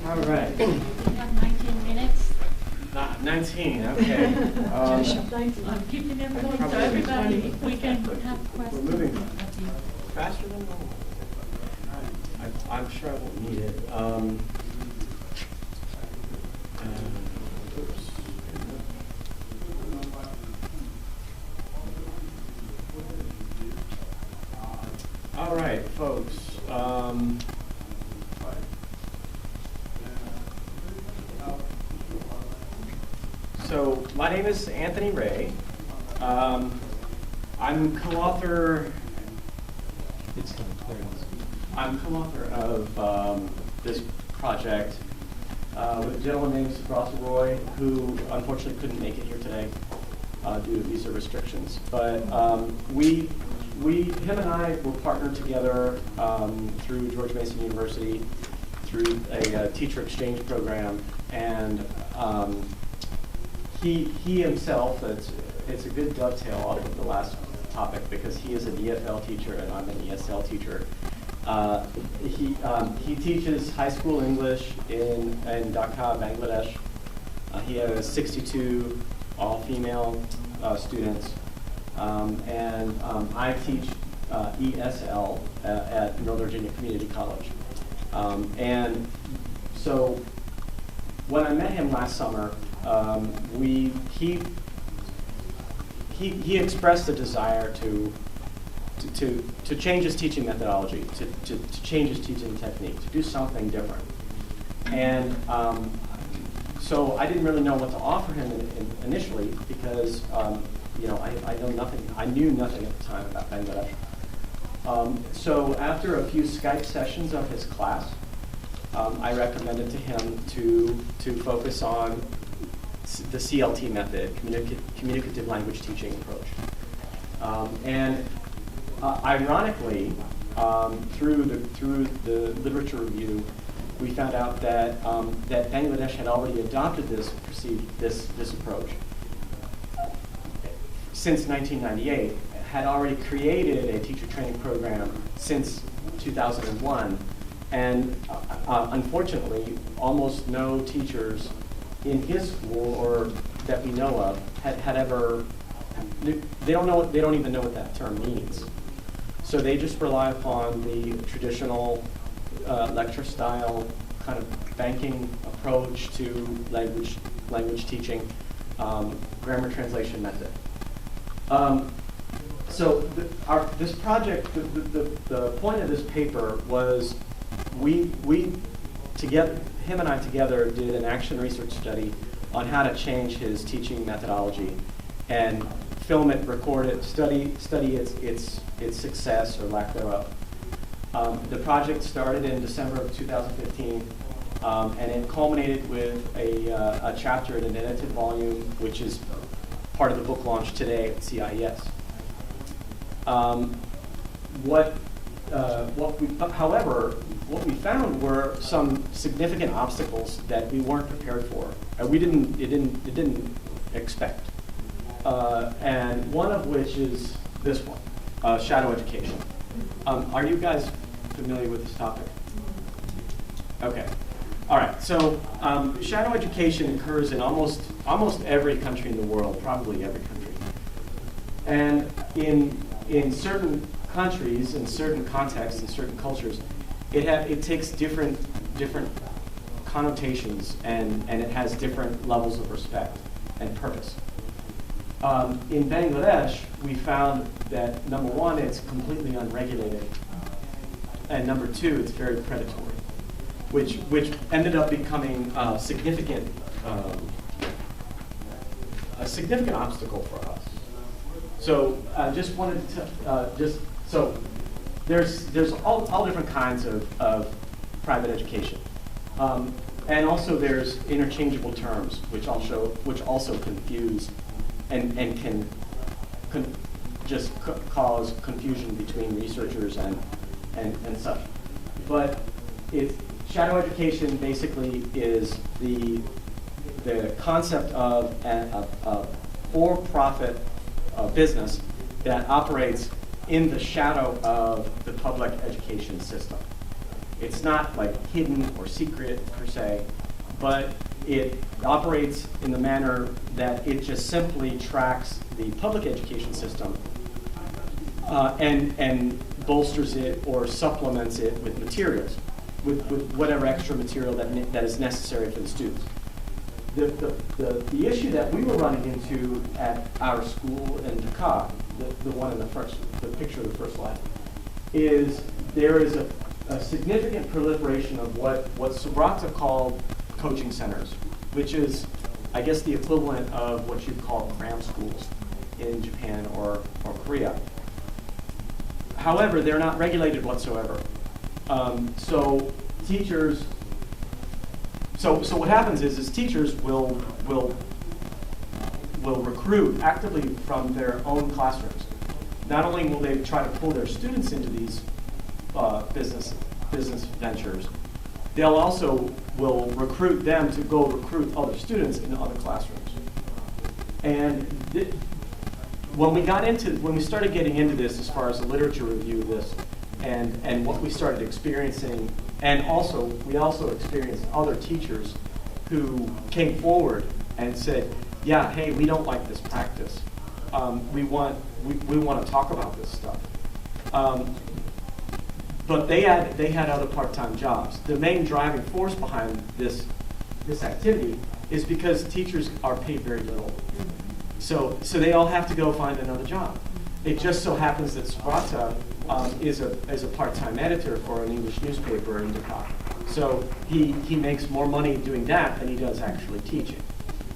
All right. We have 19 minutes. 19, okay. I'm keeping everyone, so everybody, if we can have questions. We're moving faster than normal. I'm sure I won't need it. Oops. All right, folks. So my name is Anthony Ray. I'm co-author. I'm co-author of this project with a gentleman named Subrata Roy, who unfortunately couldn't make it here today due to visa restrictions. But him and I were partnered together through George Mason University through a teacher exchange program, and he himself, it's a good dovetail off of the last topic because he is an EFL teacher and I'm an ESL teacher. He teaches high school English in Dhaka, Bangladesh. He has 62 all-female students, and I teach ESL at Northern Virginia Community College. And so when I met him last summer, he expressed a desire to change his teaching methodology, to change his teaching technique, to do something different. And so I didn't really know what to offer him initially because I knew nothing at the time about Bangladesh. So after a few Skype sessions of his class, I recommended to him to focus on the CLT method, communicative language teaching approach. Ironically, through the literature review, we found out that Bangladesh had already adopted this approach since 1998, had already created a teacher training program since 2001, and unfortunately, almost no teachers in his school or that we know of had ever. They don't even know what that term means. So they just rely upon the traditional lecture style kind of banking approach to language teaching, grammar translation method. So this project, the point of this paper was we together, him and I together did an action research study on how to change his teaching methodology and film it, record it, study its success or lack thereof. The project started in December of 2015, and it culminated with a chapter in an edited volume, which is part of the book launch today at CIES. However, what we found were some significant obstacles that we weren't prepared for. We didn't expect. And one of which is this one, shadow education. Are you guys familiar with this topic? Okay. All right. So shadow education occurs in almost every country in the world, probably every country. And in certain countries, in certain contexts, in certain cultures, it takes different connotations and it has different levels of respect and purpose. In Bangladesh, we found that number one, it's completely unregulated, and number two, it's very predatory, which ended up becoming a significant obstacle for us. So just wanted to so there's all different kinds of private education, and also there's interchangeable terms which also confuse and can just cause confusion between researchers and such. But shadow education basically is the concept of a for-profit business that operates in the shadow of the public education system. It's not like hidden or secret per se, but it operates in the manner that it just simply tracks the public education system and bolsters it or supplements it with materials, with whatever extra material that is necessary for the students. The issue that we were running into at our school in Dhaka, the one in the picture of the first slide, is there is a significant proliferation of what Subrata called coaching centers, which is, I guess, the equivalent of what you'd call cram schools in Japan or Korea. However, they're not regulated whatsoever. So teachers, so what happens is teachers will recruit actively from their own classrooms. Not only will they try to pull their students into these business ventures, they'll also will recruit them to go recruit other students in other classrooms. And when we started getting into this, as far as the literature review of this, and what we started experiencing, and we also experienced other teachers who came forward and said, yeah, hey, we don't like this practice. We want to talk about this stuff. But they had other part-time jobs. The main driving force behind this activity is because teachers are paid very little. So they all have to go find another job. It just so happens that Subrata is a part-time editor for an English newspaper in Dhaka. So he makes more money doing that than he does actually teaching.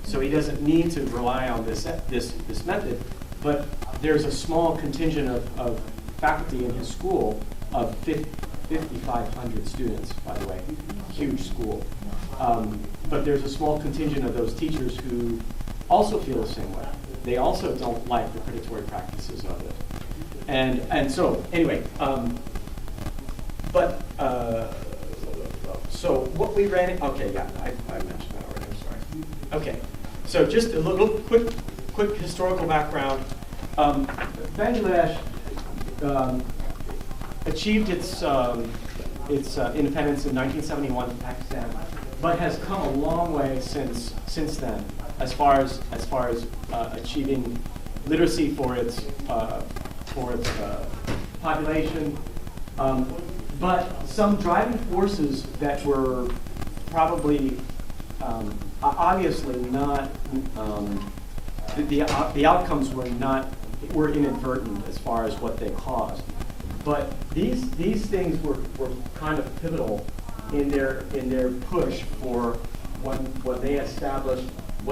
So he doesn't need to rely on this method, but there's a small contingent of faculty in his school of 5,500 students, by the way, huge school. But there's a small contingent of those teachers who also feel the same way. They also don't like the predatory practices of it. And so, anyway, so what we ran, okay, yeah, I mentioned that already, I'm sorry. Okay, so just a little quick historical background. Bangladesh achieved its independence in 1971 from Pakistan, but has come a long way since then, as far as achieving literacy for its population. But some driving forces that were probably obviously not the outcomes were inadvertent as far as what they caused. But these things were kind of pivotal in their push for when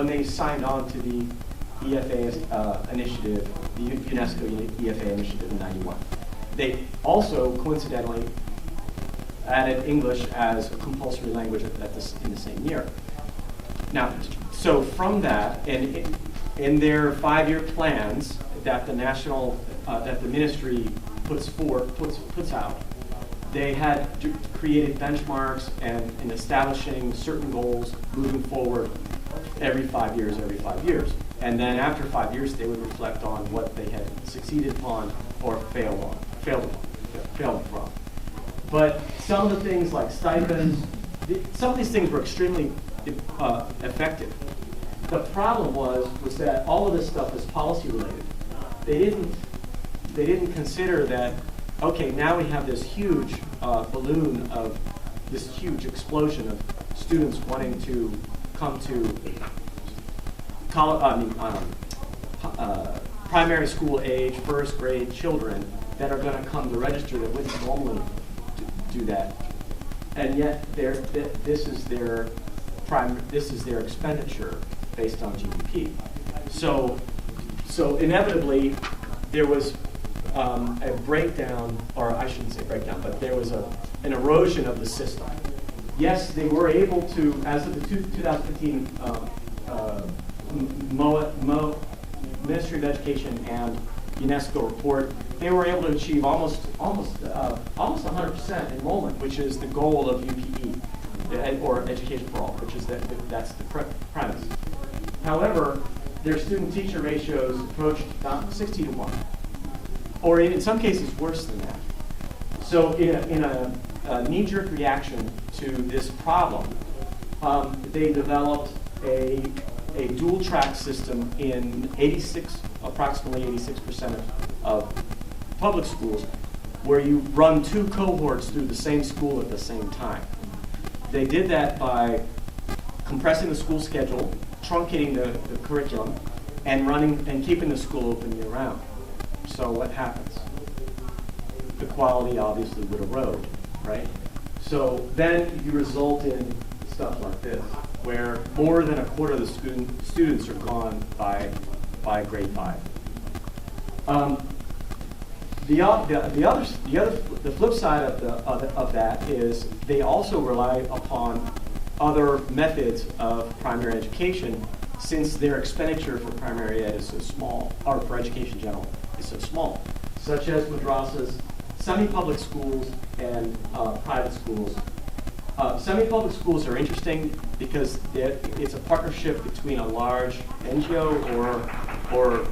they signed on to the EFA initiative, the UNESCO EFA initiative in '91. They also coincidentally added English as a compulsory language in the same year. Now, so from that, and in their 5-year plans that the ministry puts out, they had created benchmarks and in establishing certain goals moving forward every 5 years. And then after 5 years, they would reflect on what they had succeeded upon or failed from. But some of the things like stipends, some of these things were extremely effective. The problem was that all of this stuff is policy related. They didn't consider that, okay, now we have this huge balloon of this huge explosion of students wanting to come to primary school age, first grade children that are going to come to register that wouldn't normally do that, and yet this is their expenditure based on GDP. So inevitably there was a breakdown, or I shouldn't say breakdown, but there was an erosion of the system. Yes, they were able to, as of the 2015 Ministry of Education and UNESCO report, they were able to achieve almost 100% enrollment, which is the goal of UPE, or Education for All, which is that's the premise. However, their student-teacher ratios approached about 60 to 1, or in some cases worse than that. So in knee-jerk reaction to this problem, they developed a dual-track system in approximately 86% of public schools, where you run 2 cohorts through the same school at the same time. They did that by compressing the school schedule, truncating the curriculum, and keeping the school open year-round. So what happens? The quality obviously would erode, right? So then you result in stuff like this, where more than a quarter of the students are gone by grade 5. The flip side of that is they also rely upon other methods of primary education, since their expenditure for primary ed is so small, or for education in general is so small, such as madrasas, semi-public schools, and private schools. Semi-public schools are interesting because it's a partnership between a large NGO or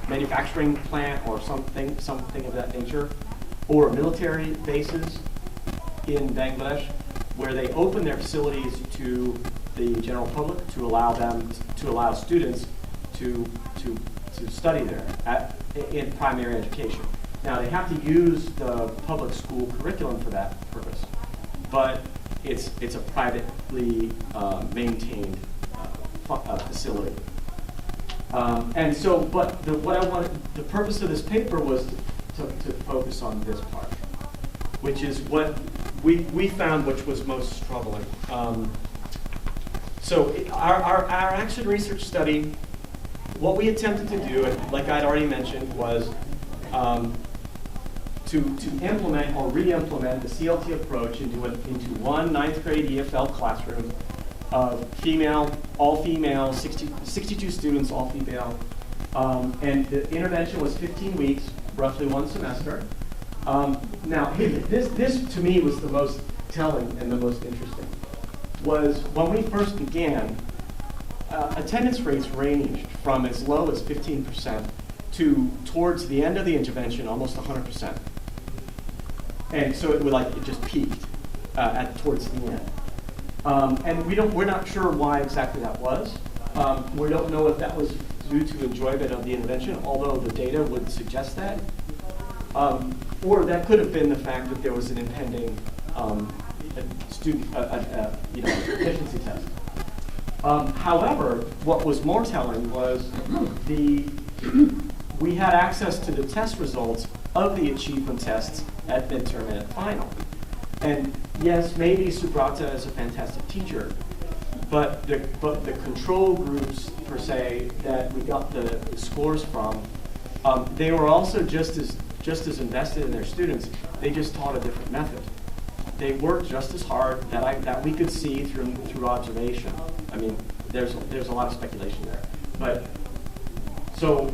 manufacturing plant or something of that nature, or military bases in Bangladesh, where they open their facilities to the general public to allow students to study there in primary education. Now they have to use the public school curriculum for that purpose, but it's a privately maintained facility. And so, but the purpose of this paper was to focus on this part, which is what we found, which was most troubling. So our action research study, what we attempted to do, like I'd already mentioned, was to implement or re-implement the CLT approach into one 9th grade EFL classroom of all female, 62 students, all female. And the intervention was 15 weeks, roughly 1 semester. Now, this to me was the most telling and the most interesting, was when we first began, attendance rates ranged from as low as 15% to towards the end of the intervention, almost 100%. And so it just peaked towards the end. And we're not sure why exactly that was. We don't know if that was due to enjoyment of the intervention, although the data would suggest that. Or that could have been the fact that there was an impending efficiency test. However, what was more telling was we had access to the test results of the achievement tests at midterm and at final. And yes, maybe Subrata is a fantastic teacher, but the control groups, per se, that we got the scores from, they were also just as invested in their students. They just taught a different method. They worked just as hard that we could see through observation. I mean, there's a lot of speculation there, but so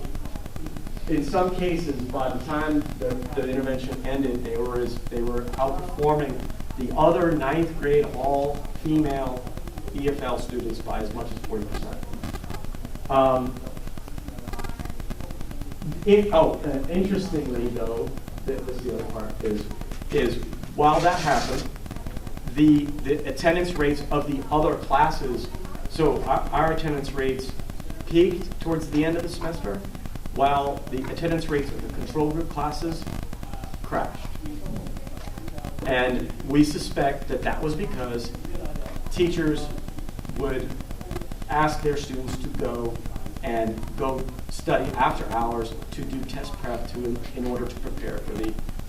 in some cases, by the time the intervention ended, they were outperforming the other 9th grade all female EFL students by as much as 40%. Interestingly, though, this is the other part, is while that happened, the attendance rates of the other classes, so our attendance rates peaked towards the end of the semester, while the attendance rates of the control group classes crashed. And we suspect that was because teachers would ask their students to go study after hours to do test prep in order to prepare for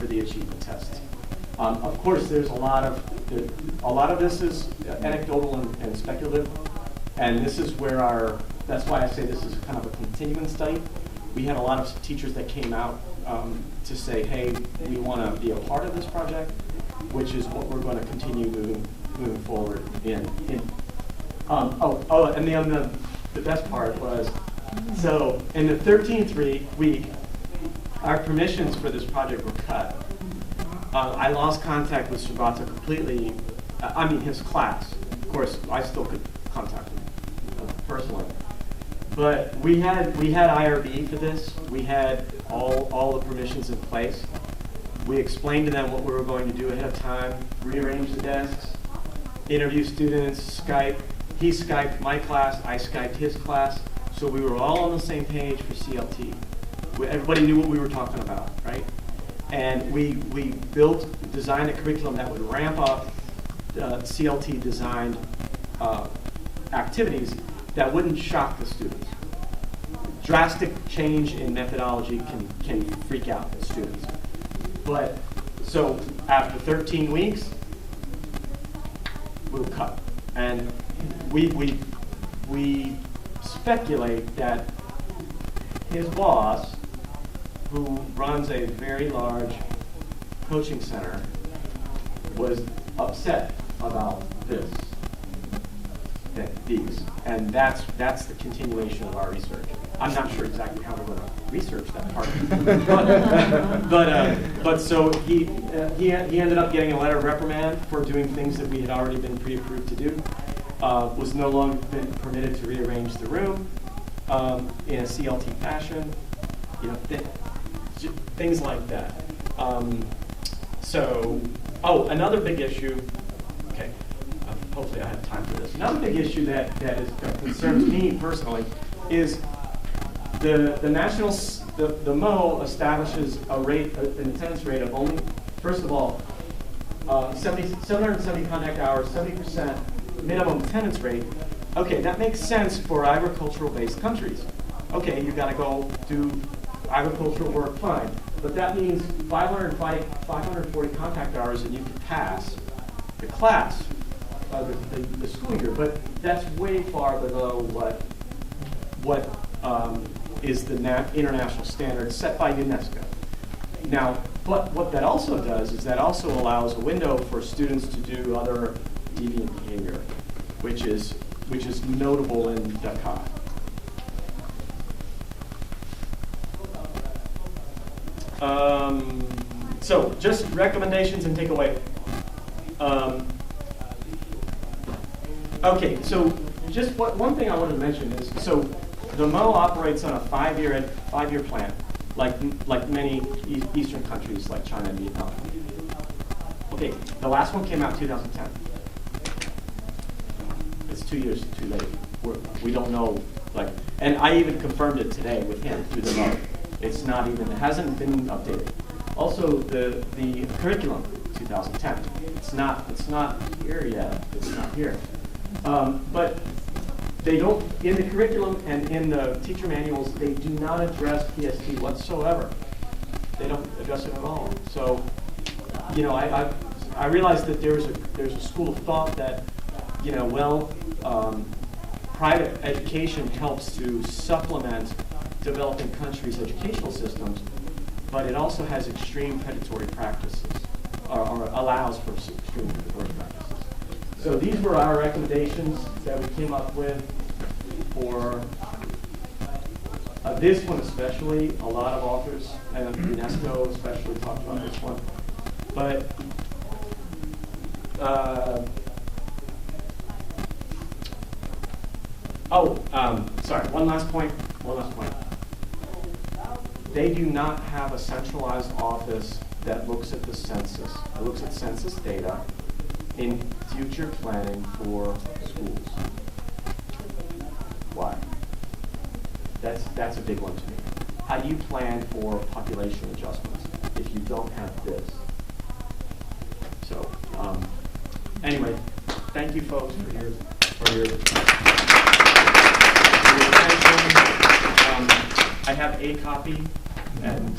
the achievement tests. Of course, there's a lot of this is anecdotal and speculative, and this is where that's why I say this is kind of a continuing study. We had a lot of teachers that came out to say, hey, we want to be a part of this project, which is what we're going to continue moving forward in. And the best part was, so in the 13th week, our permissions for this project were cut. I lost contact with Subrata completely. His class. Of course, I still could contact him personally. But we had IRB for this. We had all the permissions in place. We explained to them what we were going to do ahead of time, rearrange the desks, interview students, Skype. He Skyped my class, I Skyped his class, so we were all on the same page for CLT. Everybody knew what we were talking about, right? And we designed a curriculum that would ramp up CLT designed activities that wouldn't shock the students. Drastic change in methodology can freak out the students. But, so after 13 weeks, we'll cut. And we speculate that his boss, who runs a very large coaching center, was upset about these. And that's the continuation of our research. I'm not sure exactly how we're going to research that part. but so he ended up getting a letter of reprimand for doing things that we had already been pre-approved to do. Was no longer been permitted to rearrange the room in a CLT fashion. You know, things like that. Another big issue. Okay, hopefully I have time for this. Another big issue that concerns me personally is the MO establishes an attendance rate of only, first of all, 770 contact hours, 70% minimum attendance rate. Okay, that makes sense for agricultural-based countries. Okay, you've got to go do agricultural work, fine. But that means 540 contact hours and you can pass the class, the school year. But that's way far below what is the international standard set by UNESCO. Now, but what that also does is that also allows a window for students to do other deviant behavior, which is notable in Dakar. So just recommendations and takeaway. Okay, so just one thing I wanted to mention is, so the MO operates on a five-year plan, like many Eastern countries like China and Vietnam. Okay, the last one came out in 2010. It's 2 years too late. We don't know, and I even confirmed it today with him through the MO. It hasn't been updated. Also, the curriculum, 2010. It's not here yet. It's not here. But they don't, in the curriculum and in the teacher manuals, they do not address PST whatsoever. They don't address it at all. So, you know, I realize that there's a school of thought that, you know, private education helps to supplement developing countries' educational systems, but it also has extreme predatory practices, or allows for extreme predatory practices. So these were our recommendations that we came up with for this one especially. A lot of authors, and UNESCO especially, talked about this one. But sorry, one last point. They do not have a centralized office that looks at the census. It looks at census data in future planning for schools. Why? That's a big one to me. How do you plan for population adjustments if you don't have this? So anyway, thank you folks for your attention. I have a copy and